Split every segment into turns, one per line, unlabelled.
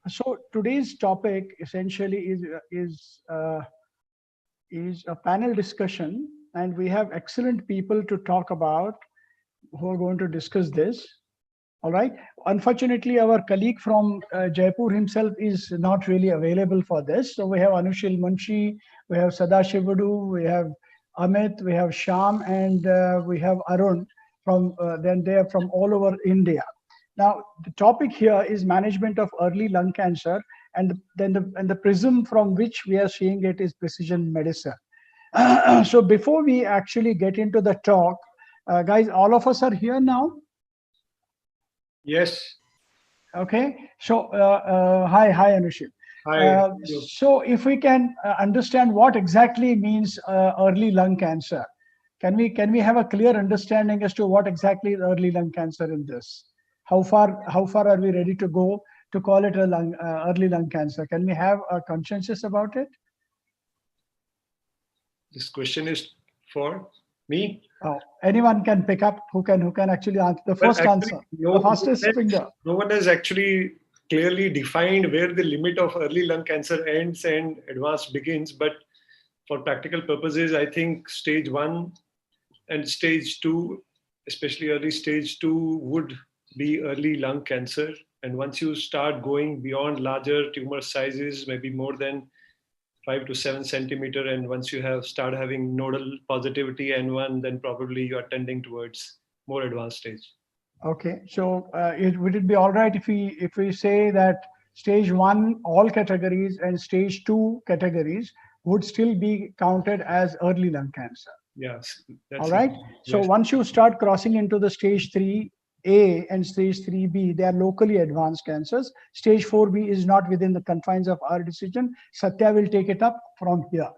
So today's topic essentially is a panel discussion, and we have excellent people to talk about who are going to discuss this. All right. Unfortunately, our colleague from Jaipur himself is not really available for this. So we have Anusheel, Munshi, we have Sadashivudu, we have Amit, we have Shyam, and we have Arun from then they are from all over India. Now, the topic here is management of early lung cancer, and then the prism from which we are seeing it is precision medicine. So before we actually get into the talk, guys, all of us are here now.
Yes.
Okay. So hi Anusheel.
Hi.
So if we can understand what exactly means early lung cancer, can we have a clear understanding as to what exactly is early lung cancer in this? How far are we ready to go to call it a early lung cancer? Can we have a consensus about it?
This question is for me.
Oh, anyone can pick up who can actually answer the first answer. The fastest finger.
No one has actually clearly defined where the limit of early lung cancer ends and advanced begins. But for practical purposes, I think stage 1 and stage 2, especially early stage 2, would be early lung cancer. And once you start going beyond larger tumor sizes, maybe more than 5 to 7 centimeter, and once you start having nodal positivity N1, then probably you are tending towards more advanced stage.
Okay, so would it be all right if we say that stage 1 all categories and stage 2 categories would still be counted as early lung cancer?
Yes.
All right. So once you start crossing into the stage 3A and stage 3B, they are locally advanced cancers. Stage 4B is not within the confines of our decision. Satya will take it up from here.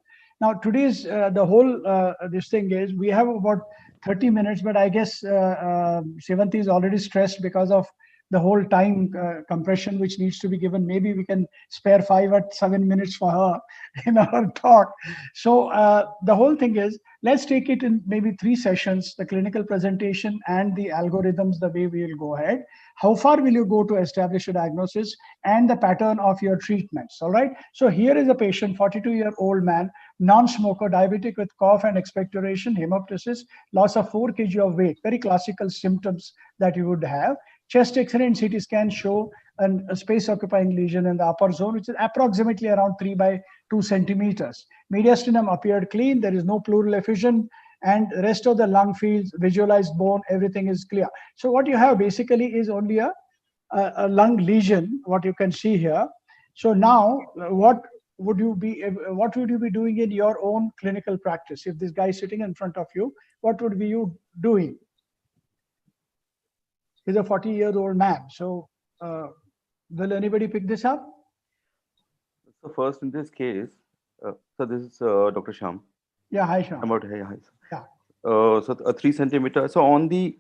Now, today's the whole this thing is we have about 30 minutes, but I guess Sevanti is already stressed because of the whole time compression which needs to be given. Maybe we can spare 5 or 7 minutes for her in our talk. So the whole thing is, let's take it in maybe 3 sessions, the clinical presentation and the algorithms, the way we will go ahead. How far will you go to establish a diagnosis and the pattern of your treatments, all right? So here is a patient, 42-year-old man, non-smoker, diabetic with cough and expectoration, hemoptysis, loss of 4 kg of weight, very classical symptoms that you would have. Chest X-ray and CT scan show a space-occupying lesion in the upper zone, which is approximately around 3 by 2 centimeters. Mediastinum appeared clean. There is no pleural effusion, and the rest of the lung fields, visualized bone, everything is clear. So what you have basically is only a lung lesion, what you can see here. So now, what would you be doing in your own clinical practice? If this guy is sitting in front of you, what would be you doing? He's a 40-year-old man. So will anybody pick this up?
So first in this case, so this is Dr. Shyam.
Yeah, hi Shyam.
Hi.
Yeah.
So a 3 centimeter. So on the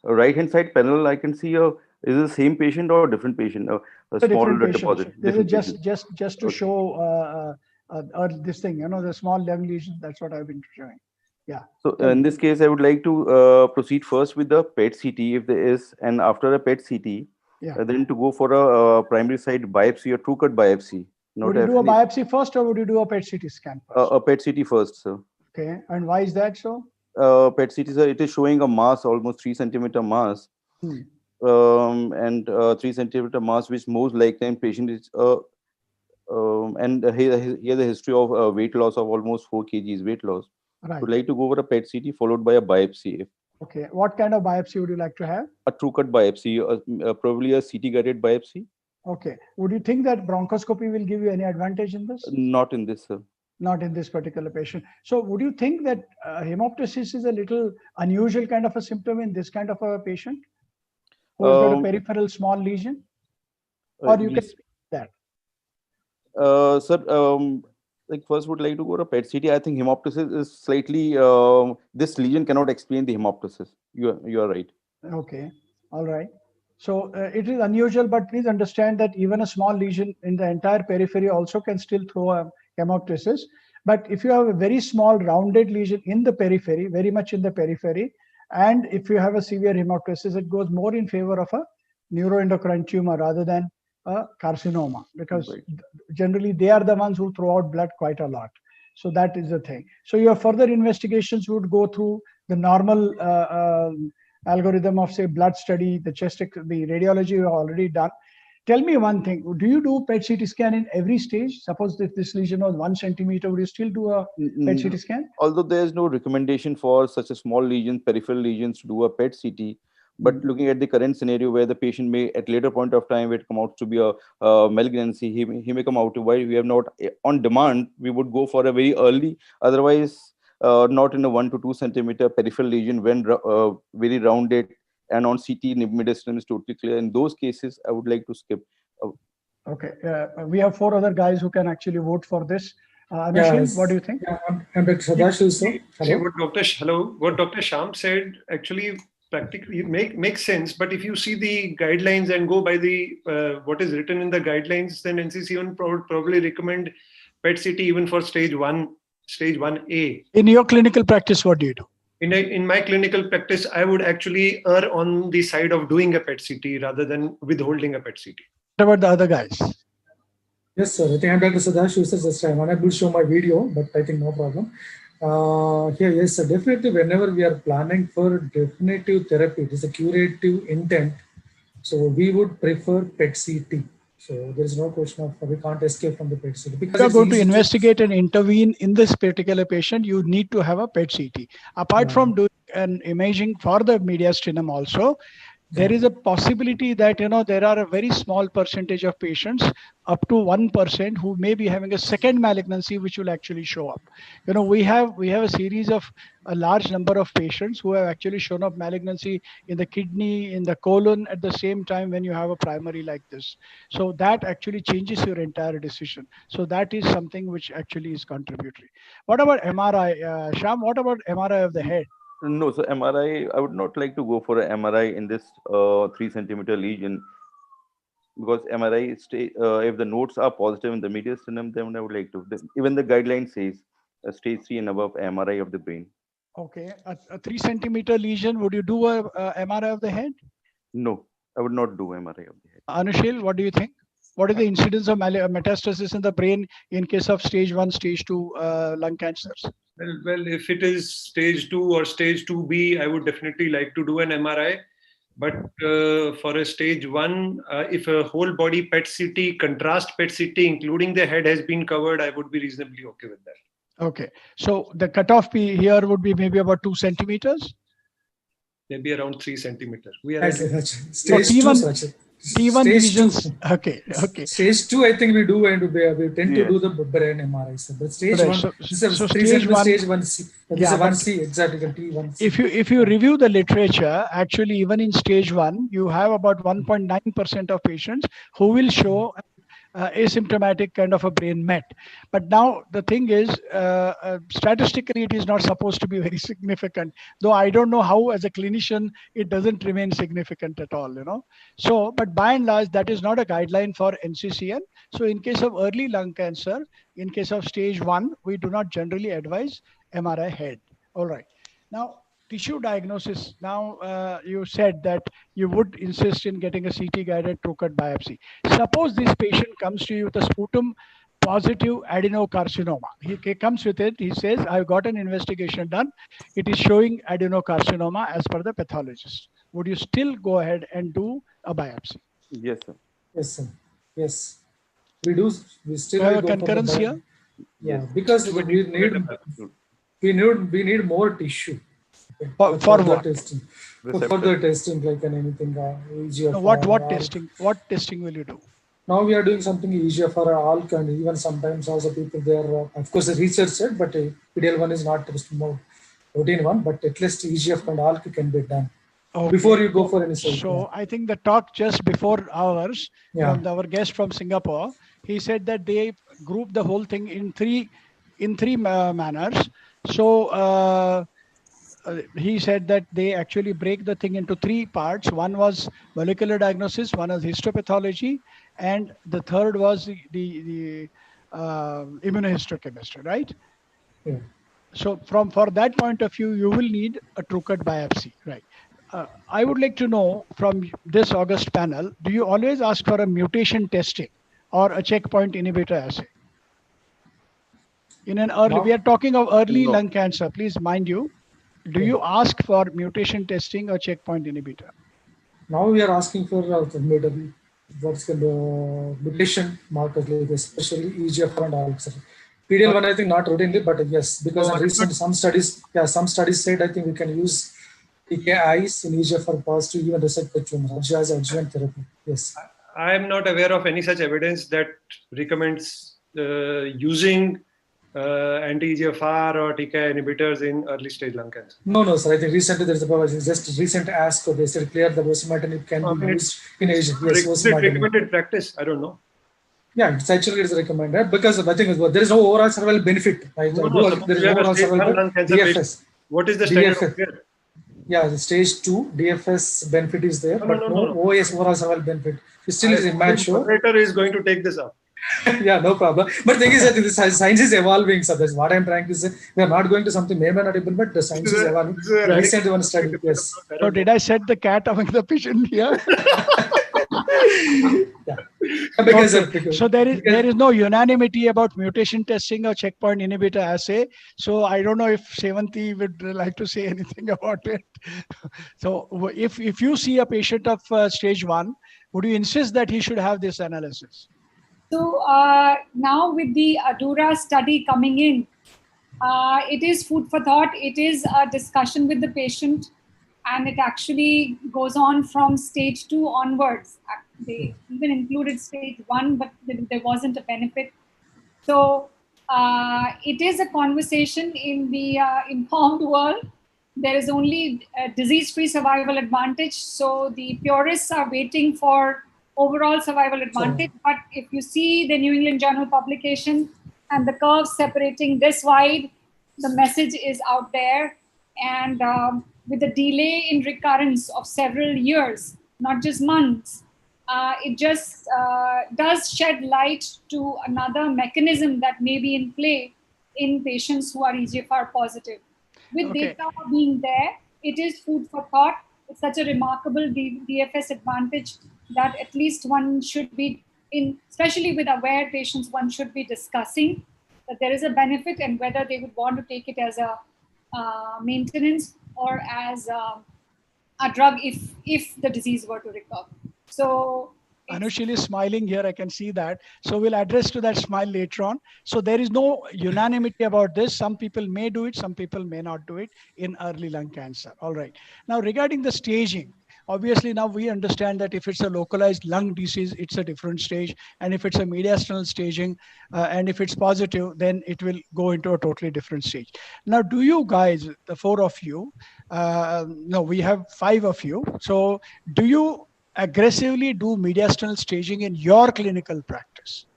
right-hand side panel, I can see is it the same patient or a different patient? A small
different
deposit.
This is just to show this thing, the small lung lesion. That's what I've been showing. Yeah.
So in this case, I would like to proceed first with the PET CT if there is, and after a PET CT, then to go for a primary site biopsy or true cut biopsy.
Would you do a biopsy first, or would you do a PET CT scan first?
A PET CT first, sir.
Okay, and why is that so?
PET CT, sir, it is showing a mass, almost 3 centimeter mass, and 3 centimeter mass, which most likely patient is and he has a history of weight loss of almost 4 kgs weight loss.
Right.
Would like to go over a PET CT followed by a biopsy.
Okay. What kind of biopsy would you like to have?
A true cut biopsy, probably a CT guided biopsy.
Okay. Would you think that bronchoscopy will give you any advantage in this?
Not in this, sir.
Not in this particular patient. So would you think that hemoptysis is a little unusual kind of a symptom in this kind of a patient who's got a peripheral small lesion? Or you can that?
Sir, like first would like to go to PET CT. I think hemoptysis is slightly, this lesion cannot explain the hemoptysis. You are right.
Okay. All right. So it is unusual, but please understand that even a small lesion in the entire periphery also can still throw a hemoptysis. But if you have a very small rounded lesion in the periphery, very much in the periphery, and if you have a severe hemoptysis, it goes more in favor of a neuroendocrine tumor rather than a carcinoma, because
Right.
generally they are the ones who throw out blood quite a lot. So that is the thing. So your further investigations would go through the normal algorithm of, say, blood study, the chest, the radiology you have already done. Tell me one thing. Do you do PET CT scan in every stage? Suppose if this lesion was 1 centimeter, would you still do a PET CT scan?
Although there is no recommendation for such a small lesion, peripheral lesions, to do a PET CT, but looking at the current scenario where the patient may, at later point of time, it come out to be a malignancy, he may come out to, why we have not on demand, we would go for a very early, otherwise not in a 1 to 2 centimeter peripheral lesion when very rounded and on CT mediastinum is totally clear. In those cases, I would like to skip.
Okay, we have 4 other guys who can actually vote for this. Anusheel, what do you think?
Yeah, I'm Dr. Sadashivudu, sir.
See,
Hello.
what Dr. Shyam said actually practically makes sense. But if you see the guidelines and go by the what is written in the guidelines, then NCCN would probably recommend PET CT even for stage 1A.
In your clinical practice, what do you do?
In my clinical practice, I would actually err on the side of doing a PET CT rather than withholding a PET CT.
What about the other guys?
Yes, sir. I think I'm Dr. Sadashivudu, sir. Just I'm unable to show my video, but I think no problem. Here, yes, sir. Definitely, whenever we are planning for definitive therapy, it is a curative intent. So we would prefer PET CT. So there is no question of we can't escape from the PET CT.
If you are going to investigate and intervene in this particular patient, you need to have a PET CT. Apart from doing an imaging for the mediastinum also, there is a possibility that, there are a very small percentage of patients, up to 1%, who may be having a second malignancy, which will actually show up. We have a series of a large number of patients who have actually shown up malignancy in the kidney, in the colon at the same time when you have a primary like this. So that actually changes your entire decision. So that is something which actually is contributory. What about MRI? Shyam, what about MRI of the head?
No, so MRI, I would not like to go for an MRI in this 3 centimeter lesion, because MRI, if the notes are positive in the mediastinum, then I would like to. Even the guideline says stage 3 and above MRI of the brain.
Okay, a 3 centimeter lesion, would you do a MRI of the head?
No, I would not do MRI of the head.
Anusheel, what do you think? What is the incidence of metastasis in the brain in case of stage 1, stage 2 lung cancers?
Well, if it is stage 2 or stage 2B, I would definitely like to do an MRI. But for a stage 1, if a whole body PET CT, contrast PET CT, including the head, has been covered, I would be reasonably okay with that.
Okay. So the cutoff here would be maybe about 2 centimeters?
Maybe around 3 centimeters. We are
at stage 2,
T1 lesions. Okay.
Stage 2, I think we do, and we tend to do the brain MRI. So, but stage 1, this is stage 1C. This is 1C, exactly, T1C.
If you review the literature, actually, even in stage 1, you have about 1.9% of patients who will show asymptomatic kind of a brain met. But now the thing is, statistically, it is not supposed to be very significant, though I don't know how as a clinician it doesn't remain significant at all, So, but by and large, that is not a guideline for NCCN. So in case of early lung cancer, in case of stage 1, we do not generally advise MRI head. All right. Now, tissue diagnosis. Now, you said that you would insist in getting a CT guided true-cut biopsy. Suppose this patient comes to you with a sputum positive adenocarcinoma. He comes with it. He says, I've got an investigation done. It is showing adenocarcinoma as per the pathologist. Would you still go ahead and do a biopsy?
Yes, sir.
Yes, sir. Yes. We do. We still
have a concurrence here?
Yeah, because we need more tissue.
For what?
Testing. For further testing, like anything EGFR.
What testing? What testing will you do?
Now we are doing something EGFR or ALK, and even sometimes also people there. Of course, the research said, but PD-L1 is not the more routine one, but at least EGFR and ALK can be done before you go for any surgery.
So I think the talk just before ours from our guest from Singapore, he said that they group the whole thing in three manners. So he said that they actually break the thing into 3 parts. One was molecular diagnosis, one was histopathology, and the third was the immunohistochemistry, right?
Yeah.
So for that point of view, you will need a true-cut biopsy, right? I would like to know from this August panel, do you always ask for a mutation testing or a checkpoint inhibitor assay? In an early, we are talking of early lung cancer, please mind you. Do you ask for mutation testing or checkpoint inhibitor?
Now we are asking for what's the mutation markers, like especially EGFR and all. PDL1, I think not routinely, but yes, because of recent some studies said I think we can use TKIs in EGFR positive even resect the tumor as adjuvant therapy. Yes.
I am not aware of any such evidence that recommends using anti-EGFR or TKI inhibitors in early stage lung cancer.
No, sir. I think recently there is a just recent ASCO. They said clear the osimertinib can be used in Asia. Yes,
is it recommended practice? I don't know.
Yeah, it's recommended because I think there is no overall survival benefit. Right?
No,
there is no overall survival DFS.
What is the standard of care?
Yeah, the stage 2 DFS benefit is there, but no OS overall survival benefit. It still is immature.
Moderator is going to take this up.
Yeah, no problem. But the thing is that the science is evolving. So that's what I'm trying to say. We are not going to something may not able, but the science is evolving. The recent one study. Yes.
So did I set the cat among the pigeon here?
Yeah.
So there is no unanimity about mutation testing or checkpoint inhibitor assay. So I don't know if Sevanti would like to say anything about it. So if you see a patient of stage 1, would you insist that he should have this analysis?
So now with the Adura study coming in, it is food for thought. It is a discussion with the patient, and it actually goes on from stage 2 onwards. They even included stage 1, but there wasn't a benefit. So it is a conversation in the informed world. There is only a disease-free survival advantage. So the purists are waiting for overall survival advantage. But if you see the New England Journal publication and the curves separating this wide, the message is out there. And with the delay in recurrence of several years, not just months, it just does shed light to another mechanism that may be in play in patients who are EGFR positive. With data being there, it is food for thought. It's such a remarkable DFS advantage that at least one should be in, especially with aware patients, one should be discussing that there is a benefit and whether they would want to take it as a maintenance or as a drug if the disease were to recover. So
Anusheel is smiling here. I can see that. So we'll address to that smile later on. So there is no unanimity about this. Some people may do it. Some people may not do it in early lung cancer. All right. Now regarding the staging, obviously now we understand that if it's a localized lung disease, it's a different stage. And if it's a mediastinal staging and if it's positive, then it will go into a totally different stage. Now, do you guys, the 4 of you, no, we have 5 of you. So do you aggressively do mediastinal staging in your clinical practice?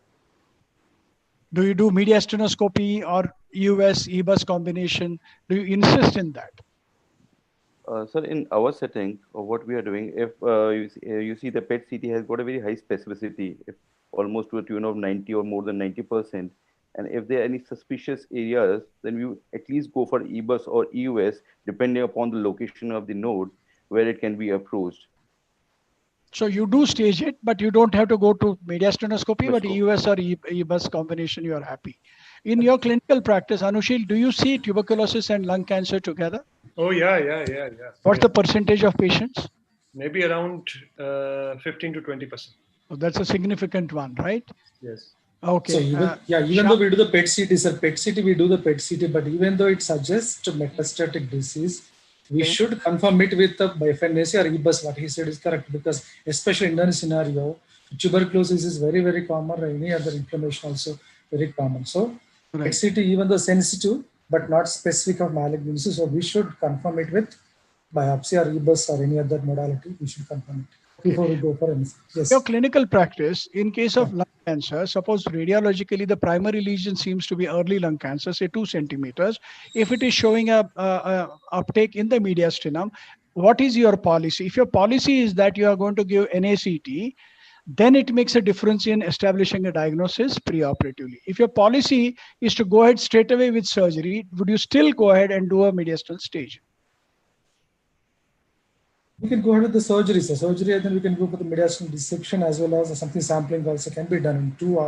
Do you do mediastinoscopy or EUS, EBUS combination? Do you insist in that?
Sir, in our setting, what we are doing, if you see the PET-CT has got a very high specificity, if almost to a tune of 90 or more than 90%. And if there are any suspicious areas, then we at least go for EBUS or EUS, depending upon the location of the node where it can be approached.
So you do stage it, but you don't have to go to mediastinoscopy, but EUS or EBUS combination, you are happy. In your clinical practice, Anusheel, do you see tuberculosis and lung cancer together?
Oh, yeah.
What's the percentage of patients?
Maybe around 15 to 20%.
Oh, that's a significant one, right?
Yes.
Okay.
So even though we do the PET-CT, sir, PET-CT, we do the PET-CT, but even though it suggests metastatic disease, we should confirm it with the FNAC or EBUS. What he said is correct, because especially in Indian scenario, tuberculosis is very, very common, or any other inflammation also very common. So PET-CT, even though sensitive, but not specific of malignancy, so we should confirm it with biopsy or EBUS or any other modality. We should confirm it before we go for anything. Yes.
Your clinical practice, in case of lung cancer, suppose radiologically the primary lesion seems to be early lung cancer, say 2 centimeters. If it is showing a uptake in the mediastinum, what is your policy? If your policy is that you are going to give NACT, then it makes a difference in establishing a diagnosis preoperatively. If your policy is to go ahead straight away with surgery, would you still go ahead and do a mediastinal stage?
We can go ahead with the surgery. So surgery, and then we can go for the mediastinal dissection as well as something sampling also can be done in two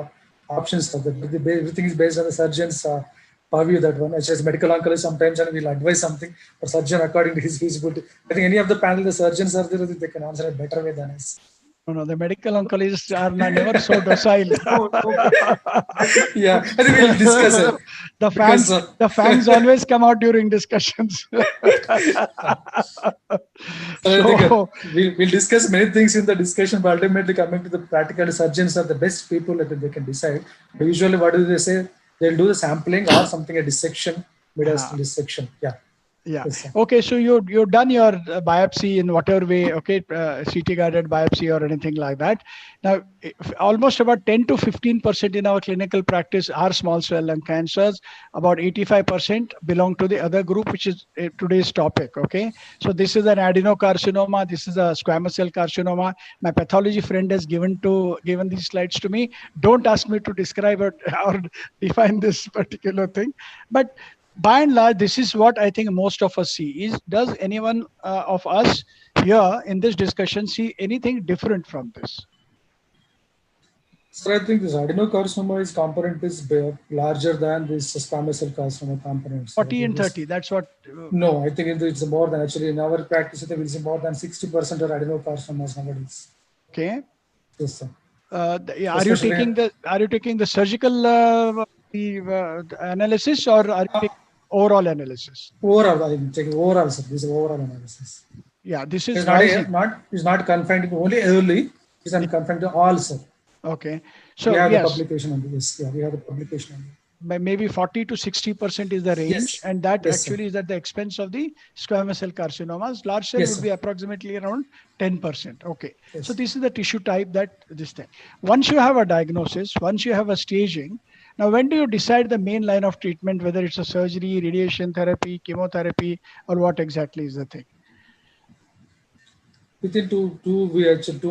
options of that. Everything is based on the surgeon's purview, that one. As medical oncologist, sometimes and we'll advise something, but surgeon according to his feasibility. I think any of the panel, the surgeons are there, they can answer it better way than us.
No, the medical oncologists are never so docile.
Yeah, I think we'll discuss it.
The fans always come out during discussions.
So we'll discuss many things in the discussion, but ultimately coming to the practical, surgeons are the best people that they can decide. But usually, what do they say? They'll do the sampling or something, a dissection, mediastinal dissection. Yeah.
Yeah.
Yes,
okay. So you've done your biopsy in whatever way. Okay, CT guided biopsy or anything like that. Now, almost about 10 to 15% in our clinical practice are small cell lung cancers. About 85% belong to the other group, which is today's topic. Okay. So this is an adenocarcinoma. This is a squamous cell carcinoma. My pathology friend has given these slides to me. Don't ask me to describe or define this particular thing, but by and large, this is what I think most of us see. Does anyone of us here in this discussion see anything different from this?
So I think this adenocarcinoma component is larger than this squamous cell carcinoma component.
40 and 30, that's what?
No, I think it's more than, actually in our practice, I think it's more than 60% of adenocarcinomas nowadays.
Okay.
Yes, sir.
Are you taking the surgical analysis, or are you taking overall analysis?
Overall, I'm taking overall, sir. This is overall analysis.
Yeah, this is
it's not confined to only early. It's not confined to all, sir.
Okay. So
we have the publication on this. Yeah, we have the publication on this.
Maybe 40 to 60% is the range,
yes.
And that
yes,
actually is at the expense of the squamous cell carcinomas. Large cell would be approximately around 10%. Okay. Yes. So this is the tissue type that this thing. Once you have a diagnosis, once you have a staging, now when do you decide the main line of treatment, whether it's a surgery, radiation therapy, chemotherapy, or what exactly is the thing?
Within 2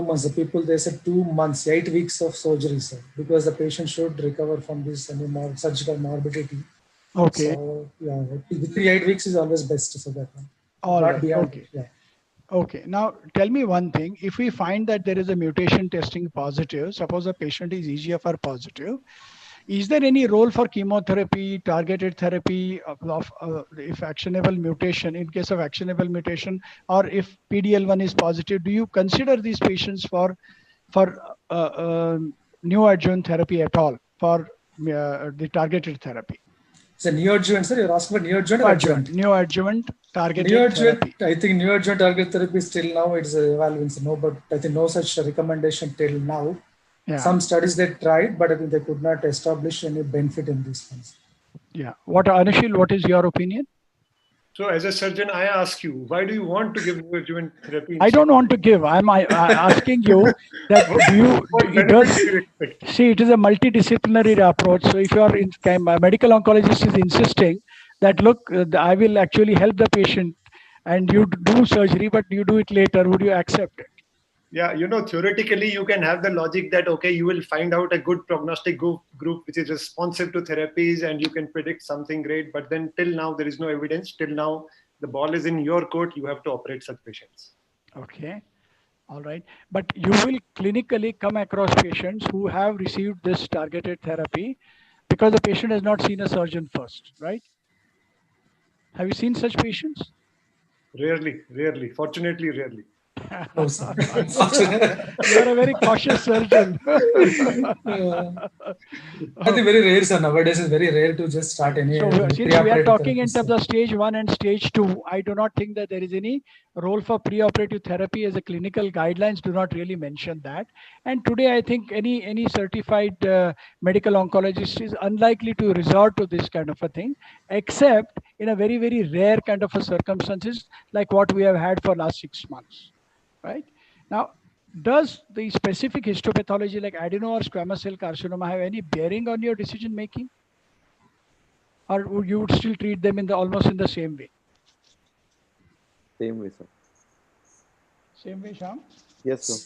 months, the people, they said 2 months, 8 weeks of surgery, sir, because the patient should recover from this surgical morbidity.
Okay.
So, yeah, within 8 weeks is always best, so that one.
All
not
right.
beyond,
okay.
Yeah.
Okay. Now, tell me one thing. If we find that there is a mutation testing positive, suppose a patient is EGFR positive, is there any role for chemotherapy, targeted therapy of if actionable mutation, in case of actionable mutation, or if PDL1 is positive, do you consider these patients for neoadjuvant therapy at all, for the targeted therapy?
So neoadjuvant, sir, you're asking for neoadjuvant or adjuvant?
Neoadjuvant targeted therapy.
I think neoadjuvant targeted therapy still now it's evaluating. No, but I think no such recommendation till now. Yeah. Some studies they tried, but I think they could not establish any benefit in these ones.
Yeah. Anusheel, what is your opinion?
So as a surgeon, I ask you, why do you want to give neoadjuvant therapy?
I don't want to give. I'm asking you that see, it is a multidisciplinary approach. So if your medical oncologist is insisting that, look, I will actually help the patient and you do surgery, but you do it later, would you accept it?
Yeah, theoretically, you can have the logic that, okay, you will find out a good prognostic group which is responsive to therapies and you can predict something great. But then till now, there is no evidence. Till now, the ball is in your court. You have to operate such patients.
Okay. All right. But you will clinically come across patients who have received this targeted therapy because the patient has not seen a surgeon first, right? Have you seen such patients?
Rarely. Fortunately, rarely.
No, sir.
You are a very cautious surgeon.
I think very rare, sir. Nowadays, it's very rare to just start any.
So since we are talking in terms of stage 1 and stage 2, I do not think that there is any role for preoperative therapy, as a clinical guidelines do not really mention that. And today, I think any certified medical oncologist is unlikely to resort to this kind of a thing, except in a very, very rare kind of a circumstances like what we have had for last 6 months. Right now, does the specific histopathology like adeno or squamous cell carcinoma have any bearing on your decision making, or would you still treat them almost in the same way?
Same way, sir.
Same way, Shyam?
Yes, sir.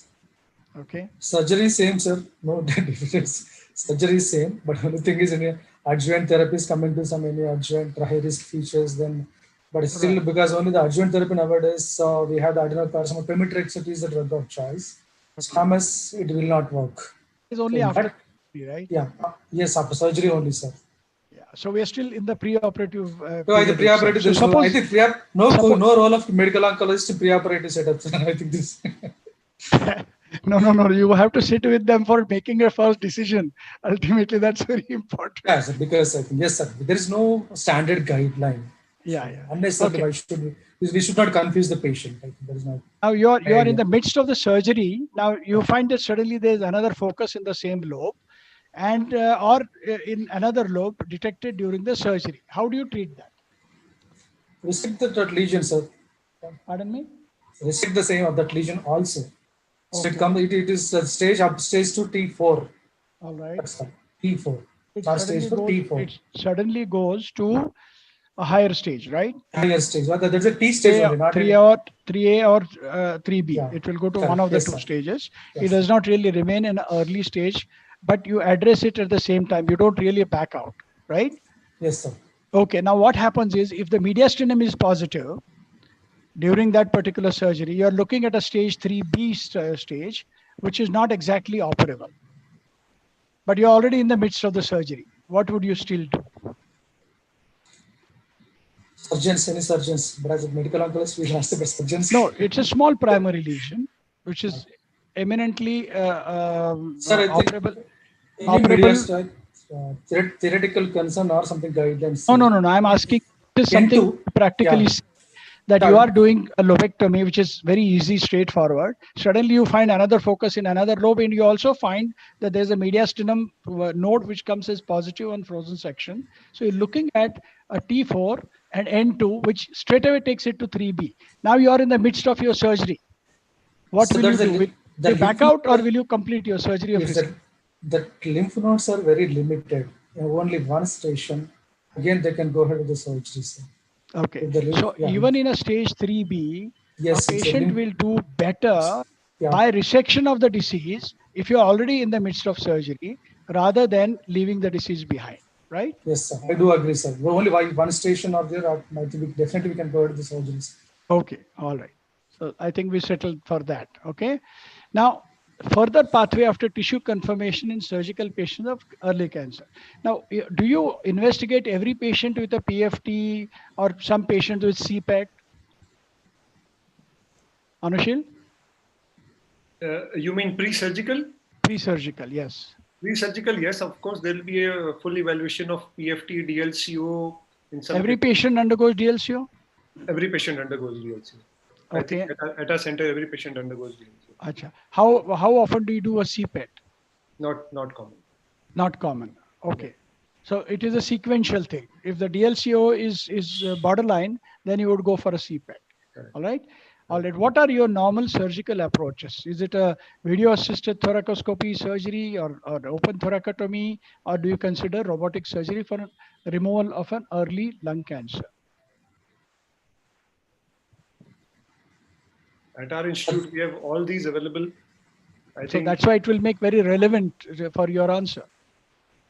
Okay.
Surgery same, sir. No difference. Surgery is same, but the only thing is, in adjuvant therapy is coming to some any adjuvant high risk features, then But still, because only the adjuvant therapy nowadays, we have the adenocarcinoma, pemetrexed is the drug of choice. Squamous, it will not work.
It's only
So
after surgery, right?
Yeah. Yes, after surgery only, sir.
Yeah. So we are still in the preoperative.
So I think preoperative.
So suppose,
I think no role of medical oncologist in preoperative setup. I think this.
No. You have to sit with them for making a first decision. Ultimately, that's very important.
Yes, because I think, yes, sir. There is no standard guideline.
Yeah.
Unnecessarily,
Okay.
we should not confuse the patient. I think there is no.
Now you are in the midst of the surgery. Now you find that suddenly there is another focus in the same lobe, and or in another lobe detected during the surgery. How do you treat that?
Restrict that lesion, sir.
Pardon me?
Restrict the same of that lesion also. So
Okay.
it is stage to T4.
All right.
That's fine. T4.
It suddenly goes to a higher stage, right?
Higher stage. There's a T stage only, not
3A or 3B.
Yeah.
It will go to
Correct.
one of the
Yes,
two
sir.
stages.
Yes,
It does not really remain in an early stage, but you address it at the same time. You don't really back out, right?
Yes, sir.
Okay. Now what happens is if the mediastinum is positive during that particular surgery, you're looking at a stage 3B stage, which is not exactly operable. But you're already in the midst of the surgery. What would you still do?
Any surgeons, but as a medical oncologist, we ask the surgeons.
No, it's a small primary lesion, which is eminently operable.
Theoretical concern or something guidelines.
No. I'm asking something practically that you are doing a lobectomy, which is very easy, straightforward. Suddenly you find another focus in another lobe, and you also find that there's a mediastinum node which comes as positive on frozen section. So you're looking at a T4 and N2, which straight away takes it to 3B. Now you are in the midst of your surgery. What will you do? Will you back out or will you complete your surgery of
the lymph nodes are very limited. Only one station. Again, they can go ahead with the surgery. Sir.
Okay. So even in a stage 3B,
yes,
a patient will do better by resection of the disease if you're already in the midst of surgery rather than leaving the disease behind, right?
Yes, sir. I do agree, sir. Only one station or there, I think definitely we can go ahead with the surgeries.
Okay. All right. So I think we settled for that. Okay. Now, further pathway after tissue confirmation in surgical patients of early cancer. Now, do you investigate every patient with a PFT or some patient with CPET? Anusheel?
You mean pre-surgical?
Pre-surgical, yes.
Pre-surgical, yes. Of course, there will be a full evaluation of PFT, DLCO. In some
every patient undergoes DLCO?
Every patient undergoes DLCO.
Okay.
I think at our center, every patient undergoes DLCO.
Achha. How often do you do a CPET?
Not common.
Not common. Okay. So it is a sequential thing. If the DLCO is borderline, then you would go for a CPET.
Correct.
All right. All right. What are your normal surgical approaches? Is it a video-assisted thoracoscopy surgery or open thoracotomy, or do you consider robotic surgery for removal of an early lung cancer?
At our institute, we have all these available. I think
that's why it will make very relevant for your answer.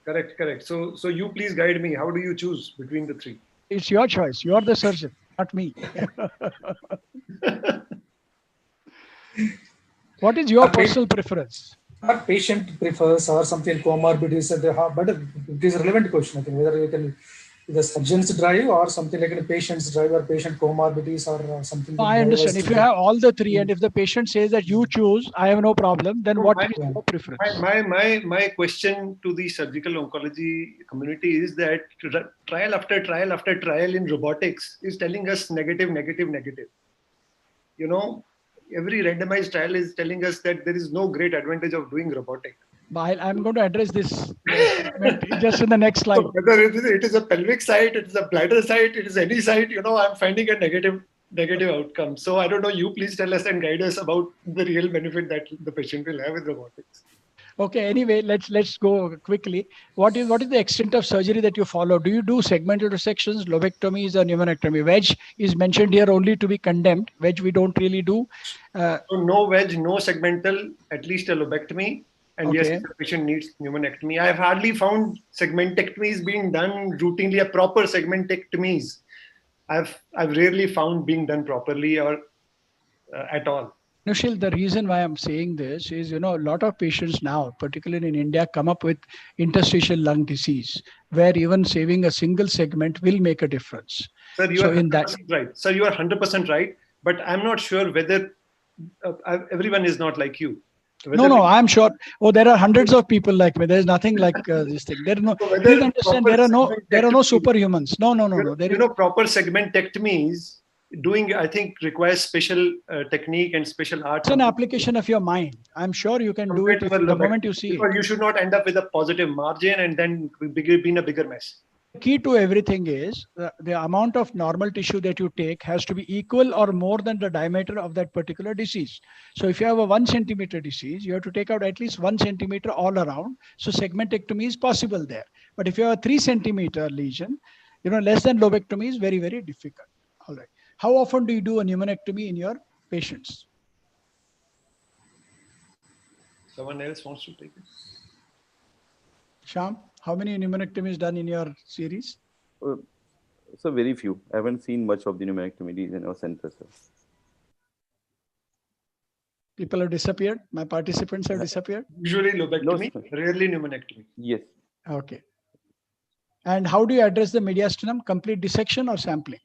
Correct. So you please guide me. How do you choose between the three?
It's your choice. You are the surgeon, not me. What is your personal preference?
What patient prefers or something comorbidities, but it is a relevant question. I think whether you can the surgeon's drive or something like a patient's drive or patient comorbidities or something.
No, I understand. If you have all the three and if the patient says that you choose, I have no problem, then what is your preference?
My question to the surgical oncology community is that trial after trial in robotics is telling us negative. You know, every randomized trial is telling us that there is no great advantage of doing robotic.
I'm going to address this just in the next slide.
So whether it is a pelvic site, it is a bladder site, it is any site, I'm finding a negative outcome. So I don't know, you please tell us and guide us about the real benefit that the patient will have with robotics.
Okay, anyway, let's go quickly. What is the extent of surgery that you follow? Do you do segmental resections, lobectomies, or pneumonectomy? Wedge is mentioned here only to be condemned. Wedge we don't really do.
So no wedge, no segmental, at least a lobectomy. And yes, if the patient needs pneumonectomy. I have hardly found segmentectomies being done routinely, a proper segmentectomies. I've rarely found being done properly or at all.
Anusheel, the reason why I'm saying this is, a lot of patients now, particularly in India, come up with interstitial lung disease, where even saving a single segment will make a difference.
Sir, you are 100% right. Sir, you are 100% right. But I'm not sure whether everyone is not like you.
No, I'm sure. Oh, there are hundreds of people like me. There's nothing like this thing. There are no. Please understand. There are no superhumans. No.
Proper segmentectomies doing, I think, requires special technique and special art.
It's an application of your mind. I'm sure you can do it the moment you see it.
You should not end up with a positive margin and then be in a bigger mess.
Key to everything is the amount of normal tissue that you take has to be equal or more than the diameter of that particular disease. So if you have a 1 centimeter disease, you have to take out at least 1 centimeter all around. So segmentectomy is possible there. But if you have a 3 centimeter lesion, less than lobectomy is very, very difficult. All right. How often do you do a pneumonectomy in your patients?
Someone else wants to take it?
Shyam, how many pneumonectomies done in your series?
So very few. I haven't seen much of the pneumonectomy in our center, sir.
People have disappeared? My participants have disappeared?
Usually lobectomy, rarely pneumonectomy.
Yes.
Okay. And how do you address the mediastinum? Complete dissection or sampling?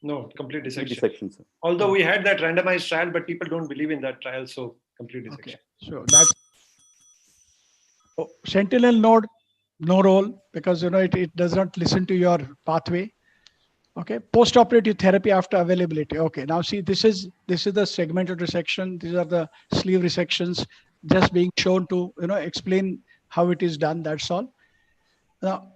No, complete dissection.
Dissection, sir.
Although we had that randomized trial, but people don't believe in that trial, so complete dissection.
Okay. So that's sentinel node, no role, because it does not listen to your pathway. Okay. Post-operative therapy after availability. Okay. Now see, this is the segmented resection. These are the sleeve resections, just being shown to explain how it is done. That's all. Now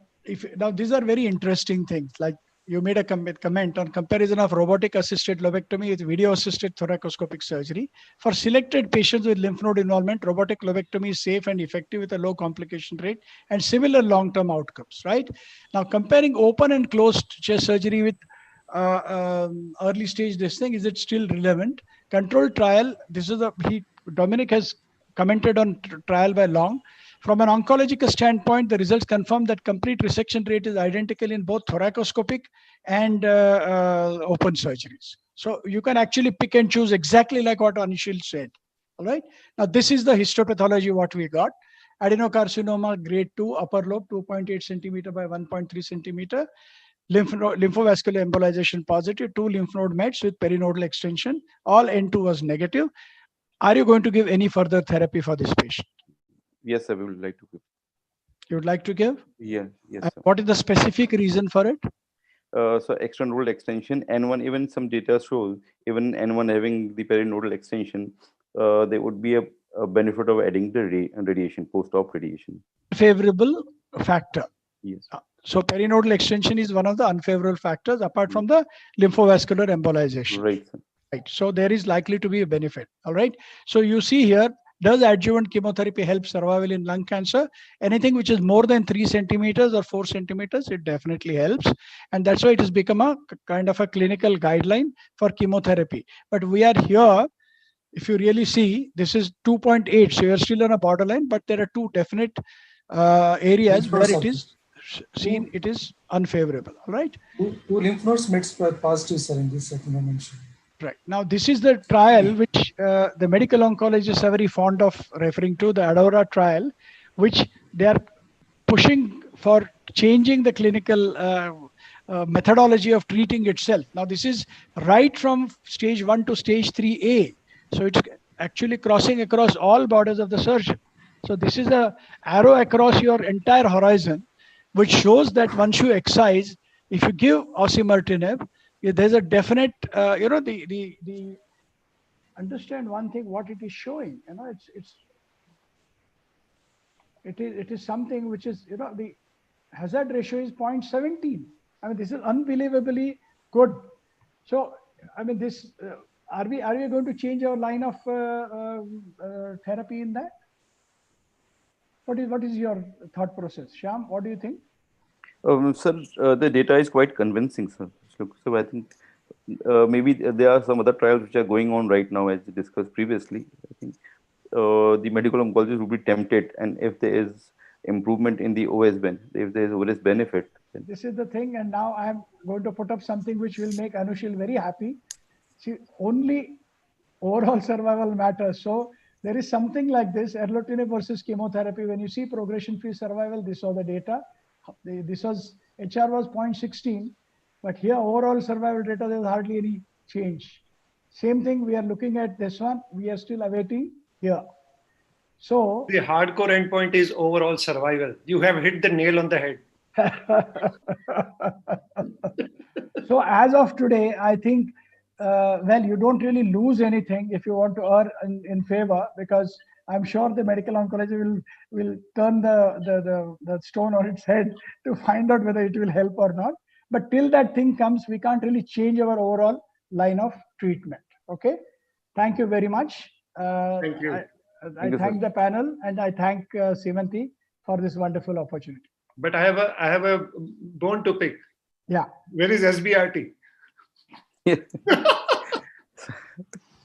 these are very interesting things. Like you made a comment on comparison of robotic assisted lobectomy with video assisted thoracoscopic surgery. For selected patients with lymph node involvement, robotic lobectomy is safe and effective with a low complication rate and similar long-term outcomes, right? Now comparing open and closed chest surgery with early stage this thing, is it still relevant? Controlled trial, Dominic has commented on trial by Long. From an oncological standpoint, the results confirm that complete resection rate is identical in both thoracoscopic and open surgeries. So you can actually pick and choose exactly like what Anusheel said. All right. Now this is the histopathology what we got. Adenocarcinoma grade 2, upper lobe 2.8 centimeter by 1.3 centimeter. Lymphovascular embolization positive, 2 lymph node mets with perinodal extension. All N2 was negative. Are you going to give any further therapy for this patient?
Yes, I would like to give.
You would like to give?
Yeah, yes.
Sir. What is the specific reason for it?
So extranodal extension, N1, even some data shows, even N1 having the perinodal extension, there would be a benefit of adding the radiation, post-op radiation.
Favorable factor.
Yes.
So perinodal extension is one of the unfavorable factors apart from the lymphovascular embolization.
Right, sir.
Right. So there is likely to be a benefit. All right. So you see here, does adjuvant chemotherapy help survival in lung cancer? Anything which is more than 3 centimeters or 4 centimeters, it definitely helps. And that's why it has become a kind of a clinical guideline for chemotherapy. But we are here, if you really see, this is 2.8. So you're still on a borderline, but there are two definite areas where it is seen, it is unfavorable. All right.
Two lymph nodes mets positive, sir, in this second mention.
Right. Now, this is the trial which the medical oncologists are very fond of referring to, the ADAURA trial, which they are pushing for changing the clinical methodology of treating itself. Now, this is right from stage 1 to stage 3A. So it's actually crossing across all borders of the surgeon. So this is a arrow across your entire horizon, which shows that once you excise, if you give osimertinib, there's a definite, the understand one thing, what it is showing, it is something which is, the hazard ratio is 0.17. I mean, this is unbelievably good. So, I mean, this, are we going to change our line of therapy in that? What is your thought process? Shyam, what do you think?
Sir, the data is quite convincing, sir. So I think maybe there are some other trials which are going on right now, as discussed previously. I think the medical oncologist will be tempted, and if there is improvement in the OS benefit, if there is OS benefit,
This is the thing, and now I'm going to put up something which will make Anusheel very happy. See, only overall survival matters. So there is something like this, erlotinib versus chemotherapy. When you see progression-free survival, this was the data. This was, HR was 0.16, but here overall survival data, there was hardly any change. Same thing, we are looking at this one. We are still awaiting here. So
the hardcore endpoint is overall survival. You have hit the nail on the head.
So as of today, I think, well, you don't really lose anything if you want to err in favor, because I'm sure the medical oncology will turn the stone on its head to find out whether it will help or not. But till that thing comes, we can't really change our overall line of treatment. Okay. Thank you very much.
Thank you.
I thank the panel, and I thank Seemanti for this wonderful opportunity.
But I have a bone to pick.
Yeah.
Where is SBRT?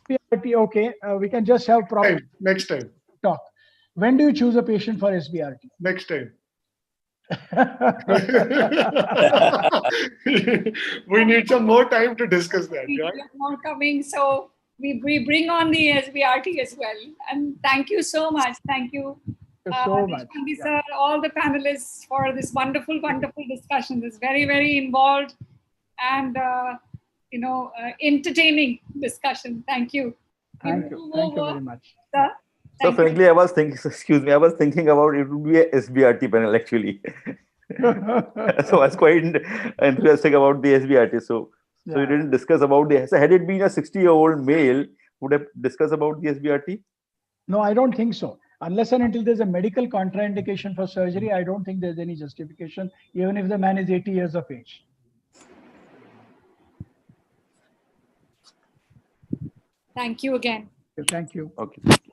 SBRT, okay. We can just have proper
Next time.
talk. When do you choose a patient for SBRT?
Next time. We need some more time to discuss that.
We
Right?
have more coming, so we bring on the SBRT as well. And thank you so much. Thank you.
So much.
Deshpande sir, all the panelists for this wonderful, wonderful discussion. This very, very involved and entertaining discussion. Thank you.
Thank you. Thank you very much.
Sir,
so frankly, I was thinking about it would be a SBRT panel actually. So I was quite enthusiastic about the SBRT. So you didn't discuss about the. So had it been a 60-year-old male, would have discussed about the SBRT?
No, I don't think so. Unless and until there's a medical contraindication for surgery, I don't think there's any justification, even if the man is 80 years of age.
thank you again.
Thank you.
Okay.